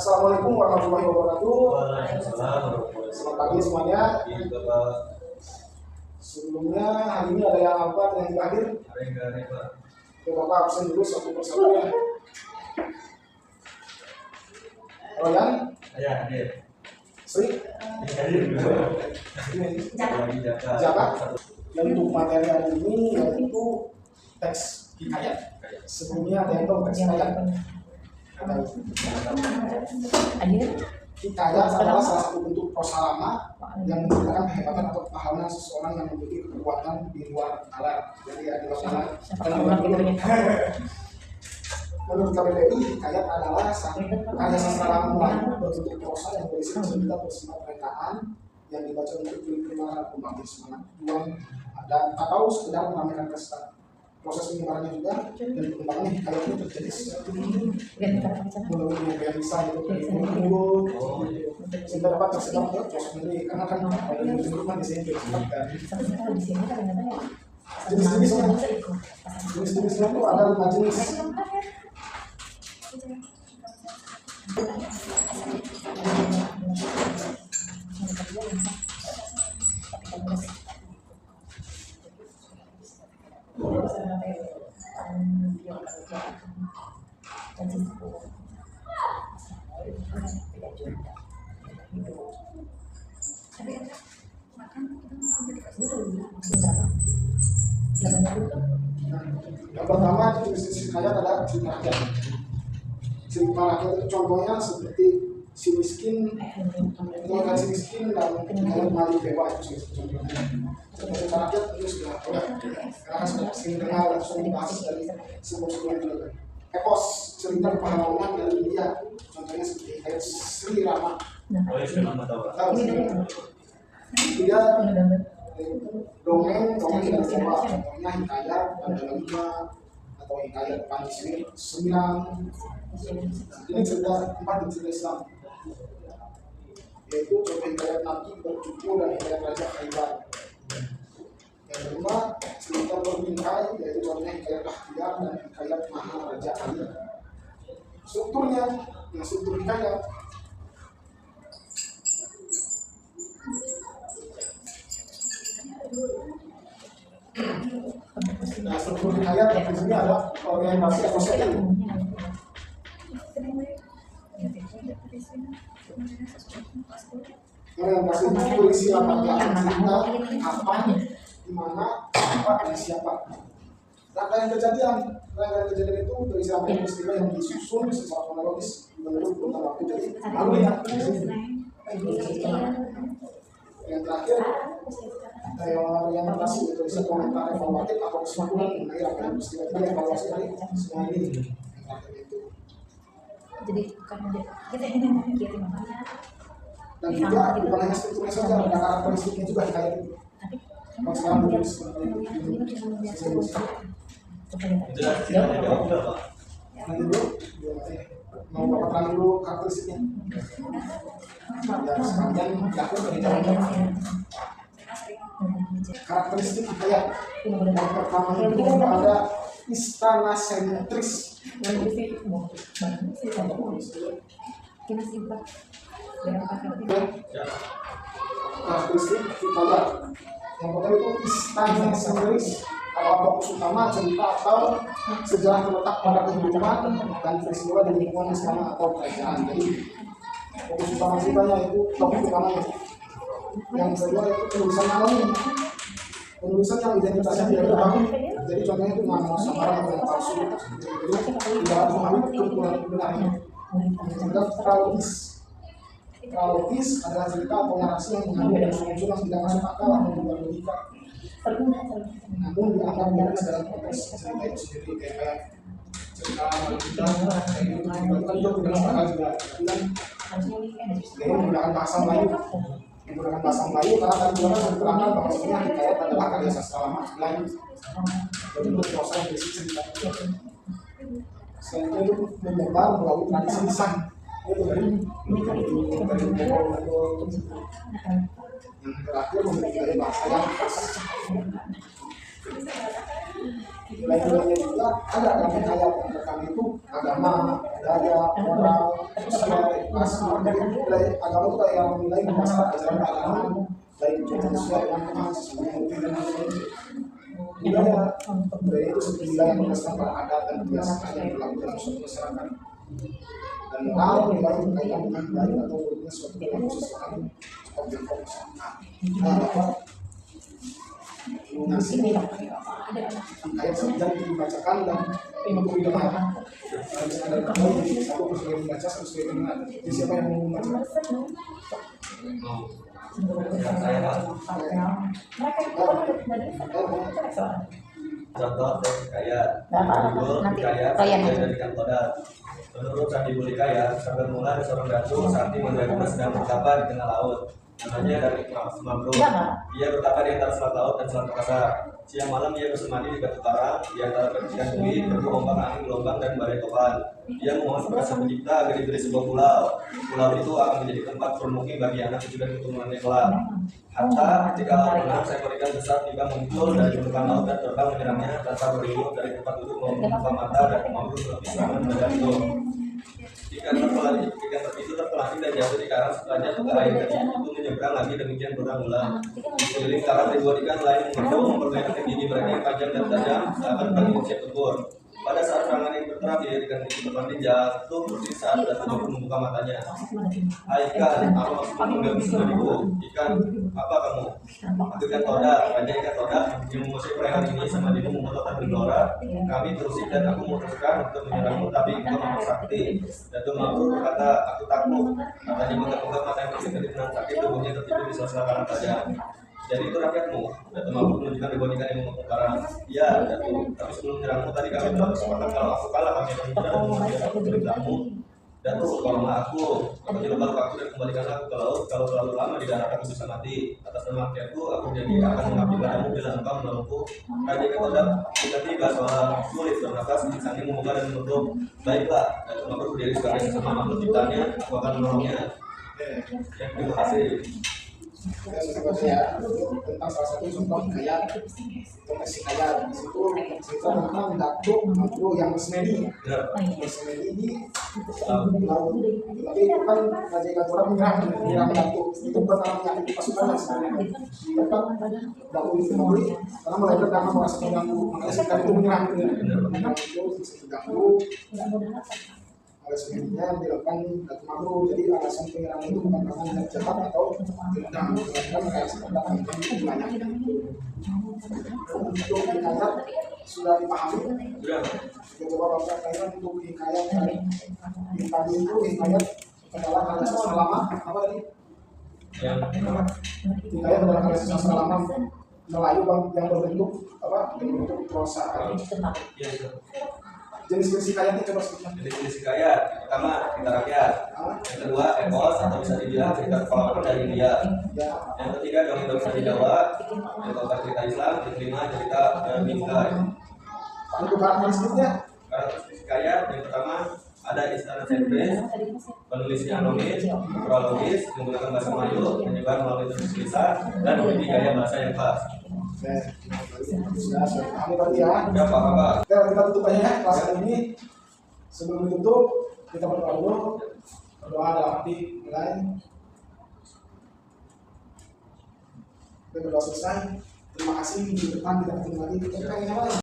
Assalamualaikum warahmatullahi wabarakatuh. Waalaikumsalam. Selamat pagi semuanya. Sebelumnya hari ini ada yang apa yang terakhir? Oke, Bapak absen dulu satu persatu ya. Royan? Ya, hadir. Sri? Hadir. Jaka? Dan untuk materi hari ini yaitu teks hikayat. Sebelumnya ada yang tahu teks hikayat? Hikayat adalah salah satu bentuk prosa lama yang menceritakan kehebatan atau kepahlawanan seseorang yang memiliki kekuatan di luar nalar. Jadi ya di luar nalar. Menurut KBBI, hikayat adalah karya sastra lama Melayu berbentuk prosa yang berisi cerita bersifat rekaan yang dibaca untuk penerimaan pembangkit semangat juang dan atau sekedar meramaikan pesta. Proses penyebarannya juga dan perkembangan hikayat ini terjadi melalui media lisan sehingga dapat tersebar ke proses sendiri karena kan pada rumah di sini jenis-jenisnya itu ada 5 jenis. Yang pertama jenis hikayat adalah cerita rakyat. Cerita rakyat itu contohnya seperti si miskin, mengenai si miskin dan hikayat Mali Bewa itu contohnya. Cerita rakyat itu sudah karena sudah sering dengar langsung dibahas dari sebelum-sebelumnya juga. Epos cerita pahlawanan dari India, contohnya seperti hikayat Sri Rama. Ketiga dongeng dari Jawa, contohnya hikayat Mandalika atau hikayat Pancasila 9. Ini cerita 4 di cerita Islam, yaitu contoh hikayat Nabi bercukur dan hikayat Raja Khaybar. Yang kedua cerita berbingkai, yaitu contohnya hikayat Bahtiar dan hikayat Maharaja Ali. Strukturnya, yang struktur hikayat nah, struktur hikayat di sini ada orientasi atau setting. Orientasi itu berisi latar belakang cerita, apa, di mana, apa, dan siapa. Rangkaian kejadian itu berisi rangkaian peristiwa yang disusun secara kronologis menurut urutan waktu. Jadi lalu ya. Yang terakhir orientasi itu bisa komentar evaluatif atau kesimpulan mengenai rangkaian peristiwa kita evaluasi dari semua ini. Jadi bukan kita ini kirim makanya. Dan juga bukan hanya strukturnya saja, ada karakteristiknya juga hikayat itu. Kalau sekarang menulis nanti dulu mau bapak terang dulu karakteristiknya. Ya sepanjang jatuh dari jalan. Karakteristik hikayat yang pertama itu ada istana sentris. Karakteristik hikayat yang pertama itu istana sentris. Kalau fokus utama cerita atau sejarah terletak pada kehidupan dan peristiwa di lingkungan istana atau kerajaan. Jadi fokus utama ceritanya itu topik utamanya. Yang kedua itu penulisan anonim. Penulisan yang identitasnya tidak terbangun. Jadi contohnya itu nama samaran atau yang palsu. Jadi tidak memahami kebenarannya. Yang ketiga kronologis. Kronologis adalah cerita atau narasi yang mengandung unsur-unsur yang tidak masuk akal atau tidak logika. Namun dianggap beres dalam konteks cerita itu sendiri, kayak cerita kita itu kan juga tidak masuk akal juga. Dia menggunakan bahasa Melayu. Menggunakan bahasa Melayu karena tadi juga diterangkan bahwasanya hikayat adalah karya sastra lama Melayu. Jadi untuk proses yang berisi cerita. Selain itu menyebar melalui tradisi lisan. Itu dari yang terakhir memiliki bahasa yang khas. nilai-nilainya juga ada dalam hikayat yang rekam itu agama, budaya, moral, sosial, edukasi. Jadi nilai agama itu kayak nilai dasar ajaran keagamaan, baik itu manusia yang Tuhan sesuai dan budaya itu seperti nilai yang berdasarkan pada adat dan kebiasaan yang berlaku dalam suatu masyarakat. Dan moral nilai berkaitan dengan baik atau buruknya suatu dalam sesuatu objek usaha. Nasi ayat saja dibacakan dan untuk didengar. Satu sebagai membaca, satu sebagai mendengar. Jadi siapa yang mau membaca? Contoh kayak kayak dari Kantoda. Menurut Sandi Bulikaya, sampai mula ada seorang datu saat Mandarina sedang bertapa di tengah laut. Namanya dari Mambruk. Ia bertapa di antara selat laut dan selat Makassar. Siang malam ia bersemadi di batu karang di antara percikan bumi, berbu ombak angin gelombang dan badai topan. Ia memohon kepada Sang Pencipta agar diberi sebuah pulau. Pulau itu akan menjadi tempat permukim bagi anak cucu dan keturunannya kelak. Hatta ketika laut menang, seekor ikan besar tiba muncul dari permukaan laut dan terbang menyerangnya tanpa beribu dari tempat duduk membuka mata dan Mambruk lebih serangan mendadak. Ikan itu terpelanting dan jatuh di karang. Setelahnya ke air kecil itu menyeberang lagi demikian berulang-ulang. Di sekeliling karang ribuan ikan lain mengetuk mempermainkan gigi mereka yang panjang dan tajam seakan bagi siap tempur. Pada saat serangan yang terakhir, ikan itu terpelanting jatuh persis saat datu membuka matanya. Hai ikan, apa maksudmu mengganggu sendiriku? Ikan, apa kamu? Aku ikan Toda, raja ikan Toda yang mengusir perairan ini sama dirimu memototan bergelora. Kami terusik dan aku memutuskan untuk menyerangmu, tapi engkau memang sakti. Datu Mambruk berkata, aku takut. Katanya menggap-gap mata yang bersih dari tenang sakit, tubuhnya tertidur di sela-sela karang tajam. Jadi itu rakyatmu. Datu Mambruk menunjukkan ribuan ikan yang memotong karang. Ya, Datu, tapi sebelum menyerangmu tadi kami telah bersepakat kalau aku kalah kami akan menyerang dan membiarkan perintahmu. Datu, tolonglah aku, atau luka aku dan kembalikanlah aku ke laut. Kalau terlalu lama di darat aku bisa mati. Atas nama rakyatku, aku jadi akan mengabdi padamu bila engkau menolongku. Raja Katoda tiba-tiba seolah sulit bernafas, saking membuka dan menutup. Baiklah, Datu Mambruk berdiri sebagai sesama makhluk ciptanya, aku akan menolongnya. Terima kasih. Ya, tentang salah satu contoh hikayat konteks hikayat di situ cerita tentang Datu Mambruk yang bersemedi di laut. Tapi itu kan Raja Katoda menyerang Datu itu pertama menyakiti pasukan sebenarnya. Tetap Datu itu memberi karena mulai pertama merasa terganggu, makanya ikan itu menyerang itu terganggu. Oleh sebabnya dilakukan Datu Mambruk. Jadi alasan penyerangan itu bukan karena jahat atau dendam, melainkan reaksi terhadap itu banyak. Untuk hikayat sudah dipahami. Kita coba baca kaitan untuk hikayat tadi. Tadi itu hikayat adalah karya sastra lama. Apa tadi? Hikayat adalah karya sastra lama Melayu yang berbentuk apa? Berbentuk prosa. Jenis-jenis hikayatnya coba sebutkan. Jenis hikayat, pertama cerita rakyat, yang kedua epos atau bisa dibilang cerita petualangan dari India, yang ketiga dongeng-dongeng dari Jawa, yang keempat cerita Islam, yang kelima cerita bingkai. Untuk karakteristiknya, Karakteristik hikayat yang pertama ada istana sentris, penulisnya anonim, prologis, menggunakan bahasa Melayu, menyebar melalui tulis lisan, dan memiliki gaya bahasa yang khas. sudah kami berarti ya. Udah apa-apa. Oke, kita tutup aja ya kelas ini. Sebelum ditutup, kita berdoa dulu. Berdoa dalam hati mulai. Kita berdoa selesai. Terima kasih. Di depan kita ketemu lagi. Kita